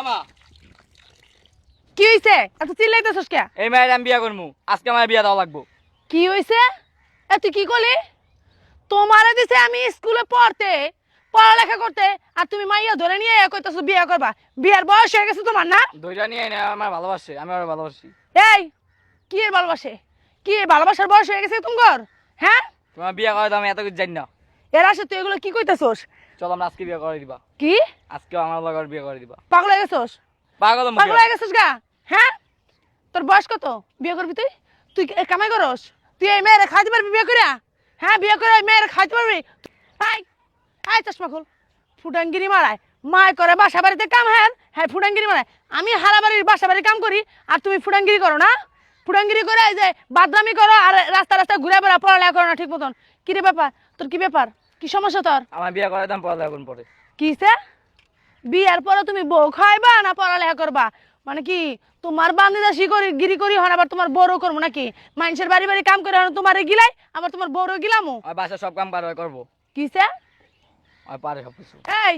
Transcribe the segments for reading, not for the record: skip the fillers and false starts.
আমা কি হইছে এত চিল্লাইতেছস কে? এই মায়ের আমি বিয়া করমু, আজকে আমার বিয়া দেওয়া লাগবো। কি হইছে? তুই কি করলি? তোমারে দিছে আমি স্কুলে পড়তে, পড়ালেখা করতে, আর তুমি মাইয়া ধরে নিয়ে কইতাছো বিয়া করবা। বিয়ার বয়স হয়ে গেছে তোমার না? দুইটা নিয়ে না আমার ভালোবাসে, আমি ওর ভালোবাসি। এই কি এর ভালোবাসে? কি এর ভালোবাসার বয়স হয়ে গেছে তোমার? হ্যাঁ, তোমার বিয়া করে দাও, আমি এত কিছু জানি না। এর আসে তুই এগুলো কি কইতাছস? চলো আমরা আজকে বিয়া করে দিবা। কি আজকে আমার লগর বিয়া করে দিবা। পাগল হয়ে গেছস? পাগল পাগল হয়ে গেছস গা? হ্যাঁ, তোর বয়স কত বিয়ে করবি তুই? তুই কামাই করস? তুই এই মেয়েরে খাইতে পারবি বিয়ে করে? হ্যাঁ, বিয়ে করে মেয়েরে খাইতে পারবি? আই আই চশমা খোল। ফুটাঙ্গিরি মারায় মায় করে বাসা বাড়িতে কাম। হ্যাঁ হ্যাঁ, ফুটাঙ্গিরি মারায়। আমি হারা বাড়ির বাসা বাড়ির কাম করি আর তুমি ফুটাঙ্গিরি করো না? ফুটাঙ্গিরি করে এই যে বাদরামি করো আর রাস্তা রাস্তা ঘুরে বেড়া, পড়ালেখা করো না ঠিক মতন। কি রে ব্যাপার তোর? কি ব্যাপার? কি সমস্যা তোর? আমার বিয়া করে দাম পড়ালেখা করুন পরে। কিসে? বিয়ার পরে তুমি বউ খাইবা না পড়ালেখা করবা? মানে কি তোমার বান্দিদা শিকরি গিরি করি হন আবার তোমার বউরও করবো নাকি? মানুষের বাড়ি বাড়ি কাম করে হন তোমারে গিলাই আবার তোমার বউরও গিলামো? আর বাসা সব কাম পারে করবো। কিসে? আর পারে সব কিছু। এই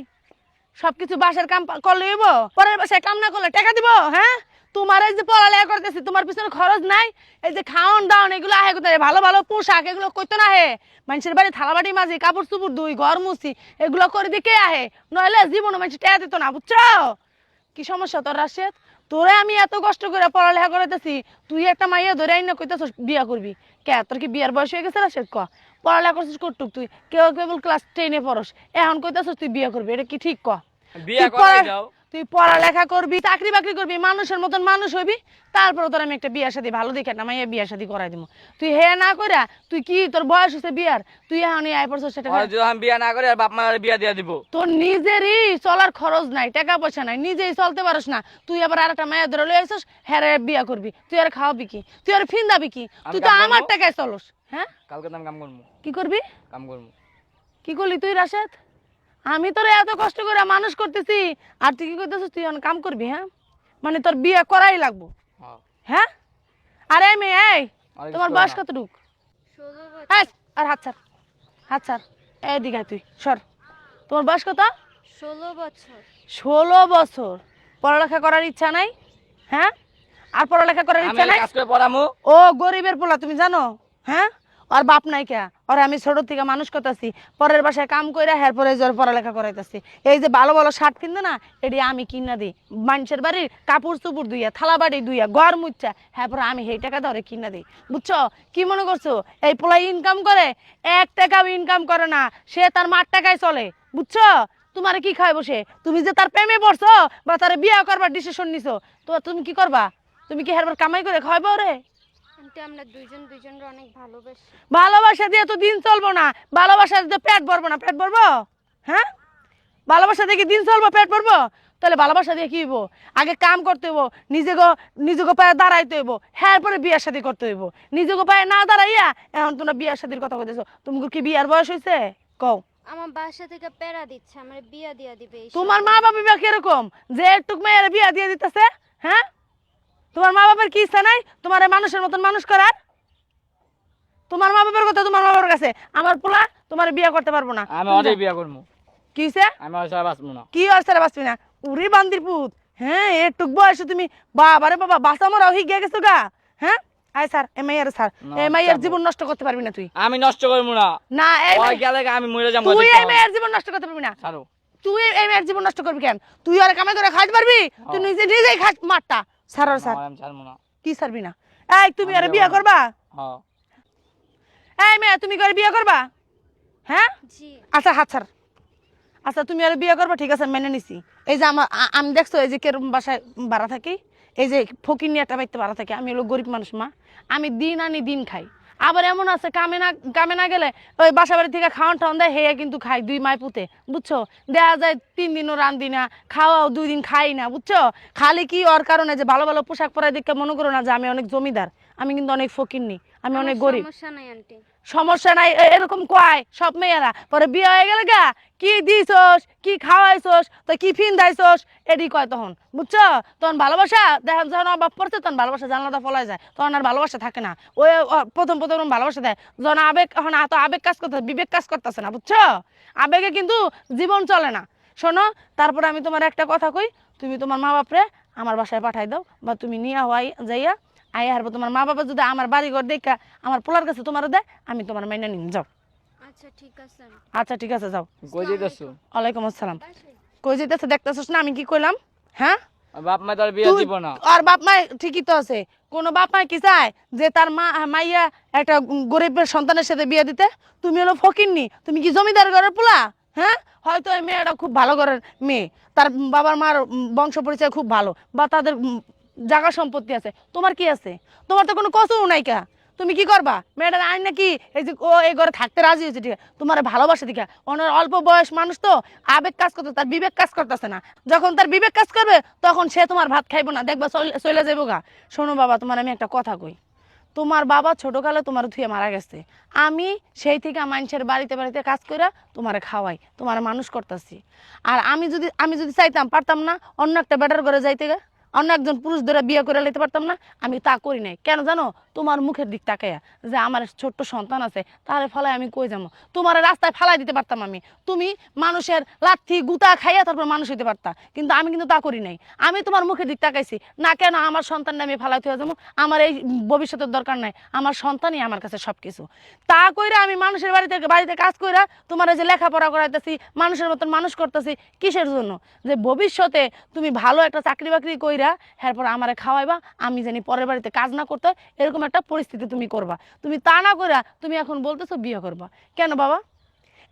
সবকিছু বাসার কাম করলে হইব? পরের বাসায় কাম না করলে টাকা দিব? হ্যাঁ, তোমার এই যে পড়ালেখা করতেছি তোমার পিছনে খরচ নাই? এই যে খাওন দাওন এগুলো আহে কোথায়? ভালো ভালো পোশাক এগুলো কইতো না হে? মানুষের বাড়ি থালা বাটি মাঝি কাপড় চুপড় ধুই ঘর মুছি এগুলো করে দিয়ে কে আহে? নইলে জীবনে মানুষ টাকা দিত না, বুঝছো? কি সমস্যা তোর রাশেদ? তোরে আমি এত কষ্ট করে পড়ালেখা করাইতেছি, তুই একটা মাইয়া ধরে আইন না কইতাছস বিয়া করবি? কে তোর কি বিয়ার বয়স হয়ে গেছে রাশেদ? ক পড়ালেখা করছিস কতটুক? তুই কেবল ক্লাস 10-এ পড়স, এখন কইতাছস তুই বিয়া করবি? এটা কি ঠিক? ক বিয়া করে দাও। তুই পড়ালেখা করবি, চাকরি বাকরি করবি, মানুষের মতন মানুষ হইবি, তারপরে তোর আমি একটা বিয়া শাদী ভালো দেখে না মাইয়া বিয়া শাদী করাই দিব। তুই হে না কইরা তুই কি তোর বয়স হচ্ছে বিয়ার? তুই এখন আই পড়ছস সেটা? আর যদি আমি বিয়া না করি আর বাপ মার বিয়া দিয়া দিব। তোর নিজেরই চলার খরচ নাই, টাকা পয়সা নাই, নিজেই চলতে পারস না, তুই আবার আর একটা মায়া ধরে লই আইছস হ্যারে বিয়া করবি? তুই আর খাওয়াবি কি? তুই আর ফিন্দাবি কি? তুই তো আমার টাকায় চলস। হ্যাঁ, কালকে তো আমি কাম করবো। কি করবি? কাম করবো। কি করলি তুই রাশেদ? আমি তোরে এত কষ্ট করে মানুষ করতেছি আর তুই কি করতেছিস? তুই কাম করবি? হ্যাঁ, মানে তোর বিয়ে করাই লাগবো? হ্যাঁ, আরে মেয়ে এই তোমার বয়স কতটুক? 16 বছর। আর হাত ছাড়, হাত ছাড়। এদিকে তুই সর। তোমার বয়স কত? 16 বছর। 16 বছর। পড়ালেখা করার ইচ্ছা নাই? হ্যাঁ, আর পড়ালেখা করার ইচ্ছা নাই? কাজ করে পড়ামু। ও গরিবের পোলা, তুমি জানো? হ্যাঁ, আর বাপ নাই কে? আর আমি ছোট থেকে মানুষ করতেছি, পরের বাসায় কাম কইরা হ্যাঁ পরে জ্বর পড়ালেখা করাইতেছি। এই যে ভালো ভালো শার্ট কিনতো না, এটি আমি কিনা দিই। মানুষের বাড়ির কাপড় চুপুর ধুইয়া, থালা বাড়ি ধুইয়া, ঘর মুচ্ছা, হ্যাঁ পরে আমি সেই টাকা ধরে কিনা দিই। বুঝছো? কি মনে করছো এই পোলা ইনকাম করে? 1 টাকাও ইনকাম করে না, সে তার মার টাকায় চলে। বুঝছো? তোমারে কি খায় বসে? তুমি যে তার প্রেমে পড়ছো বা তার বিয়ে করবার ডিসিশন নিছো, তো তুমি কি করবা? তুমি কি হেরবার কামাই করে খাওয়াবো রে? আন্টি আমরা দুইজনের অনেক ভালোবাসি। ভালোবাসা দিয়ে তো দিন চলবো না, ভালোবাসা দিয়ে পেট ভরবো না। পেট ভরবো? হ্যাঁ, ভালোবাসা দিয়ে কি দিন চলবো? পেট ভরবো? তাহলে ভালোবাসা দিয়ে কি হইব? আগে কাম করতে হইব, নিজেকে পায়ে দাঁড়াইতে হইব, হ্যাঁ পরে বিয়ার শাদী করতে হইব। নিজেকে পায়ে না দাঁড়াইয়া এখন তোমরা বিয়ার শাদীর কথা কইতেছো। তুমি কি বিয়ার বয়স হয়েছে? কও। আমার বাসা থেকে প্যারা দিচ্ছে, আমার বিয়া দিয়া দিবে। তোমার মা বাবা বিয়া কিরকম যে একটুক মেয়ের বিয়া দিয়ে দিতেছে? হ্যাঁ, তোমার মা বাবার কি ইচ্ছা নাই তোমার মানুষের মতন মানুষ করার? তোমার মা বাবার কথা তোমার মা বাবার কাছে। আমার পোলা তোমার বিয়ে করতে পারবো না। আমি অনেক বিয়া করবো। কিসে? আমি ওর সাথে বাঁচবো না। কি ওর সাথে বাঁচবি না? উরি বান্দির পুত। হ্যাঁ, এটুক বয়সে তুমি বাবারে বাবা বাঁচা মরা হয়ে গেছো গা। হ্যাঁ, আয় স্যার এমআইআর স্যার, এমআইআর জীবন নষ্ট করতে পারবি না তুই। আমি নষ্ট করবো না। না, ওই গেলে আমি মরে যাবো। তুই এমআইআর জীবন নষ্ট করতে পারবি না। ছাড়ো। তুই এমআইআর জীবন নষ্ট করবি কেন? তুই আর কামাই করে খাইতে পারবি? তুই নিজেই খাস মারটা। স্যার স্যার আমি ছাড়বো না। কি ছাড়বি না? এই তুমি আর বিয়ে করবা? হ্যাঁ। এই মেয়ে তুমি করে বিয়ে করবা? হ্যাঁ, জি। আচ্ছা হাত ছাড়। আচ্ছা তুমি আর বিয়ে করবা, ঠিক আছে মেনে নিছি। এই যে আমি দেখছো এই যে কেরম বাসায় ভাড়া থাকি, এই যে ফকির নিয়ে একটা বাড়িতে ভাড়া থাকি। আমি হলো গরিব মানুষ মা, আমি দিন আনি দিন খাই। আবার এমন আছে কামে না গেলে ওই বাসা বাড়ি থেকে খাওয়ান টাউন দেয়, হেয়া কিন্তু খাই 2 মাই পুঁতে। বুঝছো? দেয়া যায় 3 দিনও রান্ধি না, খাওয়াও 2 দিন খাই না। বুঝছো? খালি কি ওর কারণে যে ভালো ভালো পোশাক পরাই দেখে মনে করো না যে আমি অনেক জমিদার। আমি কিন্তু অনেক ফকির নি, আমি অনেক গরিব। সমস্যা নাই আন্টি। সমস্যা নাই এরকম কয় সব মেয়েরা। পরে বিয়ে হয়ে গেলে গা কি দিছস, কি খাওয়াইছস, তো কি ফিন্দাইছস এডি কয় তখন। বুঝছো? তখন ভালোবাসা দেখেন যখন অভাব পড়ছে তখন ভালোবাসা জানলাটা ফলাই যায়, তখন আর ভালোবাসা থাকে না। ওই প্রথম ভালোবাসা দেয় যখন আবেগ, এখন এত আবেগ কাজ করতেছে, বিবেক কাজ করতেছে না। বুঝছো? আবেগে কিন্তু জীবন চলে না। শোনো, তারপরে আমি তোমার একটা কথা কই, তুমি তোমার মা বাপরে আমার বাসায় পাঠাই দাও, বা তুমি নিয়ে হওয়াই যাইয়া আইয়া হারবো। তোমার মা বাবা যদি আমার বাড়ি ঘর দেখা আমার পোলার কাছে তোমার দেয়, আমি তোমার মাইনা নিন যাও। আচ্ছা ঠিক আছে। আচ্ছা ঠিক আছে যাও। কই যেতেছো? ওয়ালাইকুম আসসালাম। বাসায়। কই যেতেছে দেখতেছিস না আমি কি কইলাম? হ্যাঁ, বাপ মা তোর বিয়ে দিব না। আর বাপ মা ঠিকই তো আছে। কোন বাপ মা কি চায় যে তার মাইয়া একটা গরিবের সন্তানের সাথে বিয়ে দিতে? তুমি হলো ফকিন্নি, তুমি কি জমিদার ঘরের পোলা? হ্যাঁ, হয়তো এই মেয়েটা খুব ভালো ঘরের মেয়ে, তার বাবার মার বংশ পরিচয় খুব ভালো, বা তাদের জায়গা সম্পত্তি আছে। তোমার কি আছে? তোমার তো কোনো কসও নাই কা। তুমি কি করবা? মেয়েটার আইন নাকি এই যে ও এই ঘরে থাকতে রাজি হয়েছে, ঠিক আছে, তোমার ভালোবাসা দিকে। ওনার অল্প বয়স মানুষ তো, আবেগ কাজ করতে, তার বিবেক কাজ করতেছে না। যখন তার বিবেক কাজ করবে তখন সে তোমার ভাত খাইবো না, দেখবা চলে যাইবো গা। শোনো বাবা, তোমার আমি একটা কথা কই। তোমার বাবা ছোটকালে তোমার থুয়ে মারা গেছে। আমি সেই থেকে মানুষের বাড়িতে বাড়িতে কাজ করে তোমারে খাওয়াই, তোমার মানুষ করতেছি। আর আমি যদি চাইতাম, পারতাম না অন্য একটা বেটার করে যাইতে গে, অন্য একজন পুরুষ ধরে বিয়ে করে নিতে পারতাম না? আমি তা করি নাই। কেন জানো? তোমার মুখের দিক তাকাইয়া, যে আমার ছোট্ট সন্তান আছে, তাহলে ফলাই আমি কই যাবো? তোমার রাস্তায় ফালাই দিতে পারতাম আমি। তুমি মানুষের লাথি গুতা খাইয়া তারপর মানুষ হইতে পারতা, কিন্তু আমি কিন্তু তা করি নাই। আমি তোমার মুখের দিক তাকাইছি না। কেন? আমার সন্তানটা আমি ফালাই হয়ে যাবো? আমার এই ভবিষ্যতের দরকার নাই, আমার সন্তানই আমার কাছে সব কিছু। তা কইরা আমি মানুষের বাড়িতে কাজ কইরা তোমার এই যে লেখাপড়া করাইতেছি, মানুষের মতন মানুষ করতেছি, কিসের জন্য? যে ভবিষ্যতে তুমি ভালো একটা চাকরি বাকরি কইরা এরপর আমারে খাওয়াইবা, আমি জানি পরের বাড়িতে কাজ না করতে হয়, এরকম একটা পরিস্থিতি তুমি করবা। তুমি তা না কইরা তুমি এখন বলতেছো বিয়ে করবা। কেন বাবা?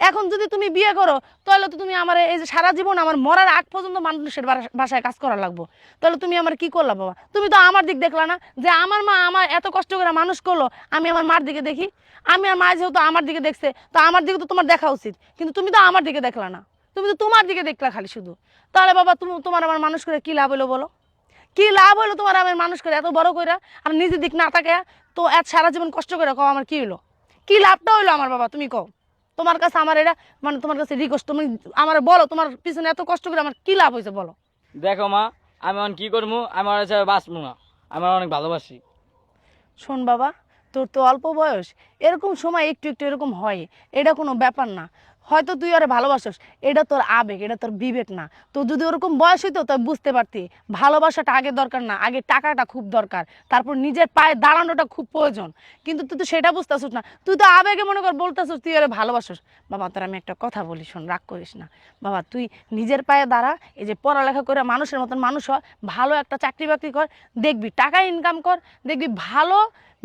এখন যদি তুমি বিয়ে করো, তাহলে তো তুমি আমার এই যে সারা জীবন, আমার মরার আগ পর্যন্ত মানুষের বাসায় কাজ করা লাগবো। তাহলে তুমি আমার কি করলা বাবা? তুমি তো আমার দিক দেখলা না, যে আমার মা আমার এত কষ্ট করে মানুষ করলো, আমি আমার মার দিকে দেখি। আমি আর মা যেহেতু আমার দিকে দেখছে, তো আমার দিকে তো তোমার দেখা উচিত, কিন্তু তুমি তো আমার দিকে দেখলা না, তুমি তো তোমার দিকে দেখলা খালি শুধু। তাহলে বাবা তোমার আমার মানুষ করে কি লাভ হলো বলো? কি লাভ হলো তোমার আমার মানুষ করে এত বড় কইরা, আর নিজের দিক না তাকায়া তো এত সারা জীবন কষ্ট করে কও আমার কি হলো? কি লাভটা হইলো আমার বাবা? তুমি কও। তোমার কাছে আমার এটা মানে তোমার কাছে রিকোয়েস্ট, তুমি আমার বলো তোমার পিছনে এত কষ্ট করে আমার কি লাভ হয়েছে বলো। দেখো মা, আমি এখন কি করবো? আমি আর ছাড়া বাঁচবো না। আমি অনেক ভালোবাসি। শোন বাবা, তোর তো অল্প বয়স, এরকম সময় একটু একটু এরকম হয়, এটা কোনো ব্যাপার না। হয়তো তুই আরে ভালোবাসিস, এটা তোর আবেগ, এটা তোর বিবেক না। তো যদি ওরকম বয়স হইতো তাই বুঝতে পারতি ভালোবাসাটা আগে দরকার না, আগে টাকাটা খুব দরকার, তারপর নিজের পায়ে দাঁড়ানোটা খুব প্রয়োজন। কিন্তু তুই তো সেটা বুঝতেছিস না, তুই তো আবেগে মনে কর বলতেছিস তুই আরে ভালোবাসিস। বাবা তোর আমি একটা কথা বলি, শোন, রাগ করিস না বাবা। তুই নিজের পায়ে দাঁড়া, এই যে পড়ালেখা করে মানুষের মতন মানুষ হ, ভালো একটা চাকরি বাকরি কর, দেখবি টাকা ইনকাম কর, দেখবি ভালো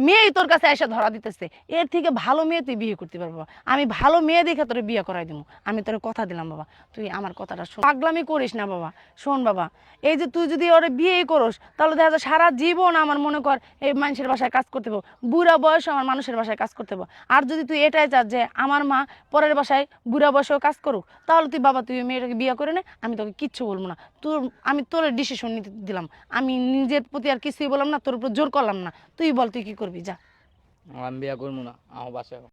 মেয়েই তোর কাছে এসে ধরা দিতেছে। এর থেকে ভালো মেয়ে তুই বিয়ে করতে পারবো। আমি ভালো মেয়ে দেখে তোর বিয়ে করাই দেবো, আমি তোর কথা দিলাম বাবা। তুই আমার কথাটা শোন, পাগলামি করিস না বাবা। শোন বাবা, এই যে তুই যদি ওরে বিয়েই করস, তাহলে দেখা যায় সারা জীবন আমার মনে কর এই মানুষের বাসায় কাজ করতে পারবো, বুড়া বয়সে আমার মানুষের বাসায় কাজ করতে পারবো। আর যদি তুই এটাই চাস যে আমার মা পরের বাসায় বুড়া বয়সেও কাজ করুক, তাহলে তুই বাবা তুই মেয়েটাকে বিয়ে করে নে, আমি তোকে কিচ্ছু বলবো না। আমি তোর ডিসিশন নিতে দিলাম, আমি নিজের প্রতি আর কিছুই বললাম না, তোর উপর জোর করলাম না। তুই বল তুই কি করবি, যা। আমি বিয়ে করবো না, আমার বাসায়।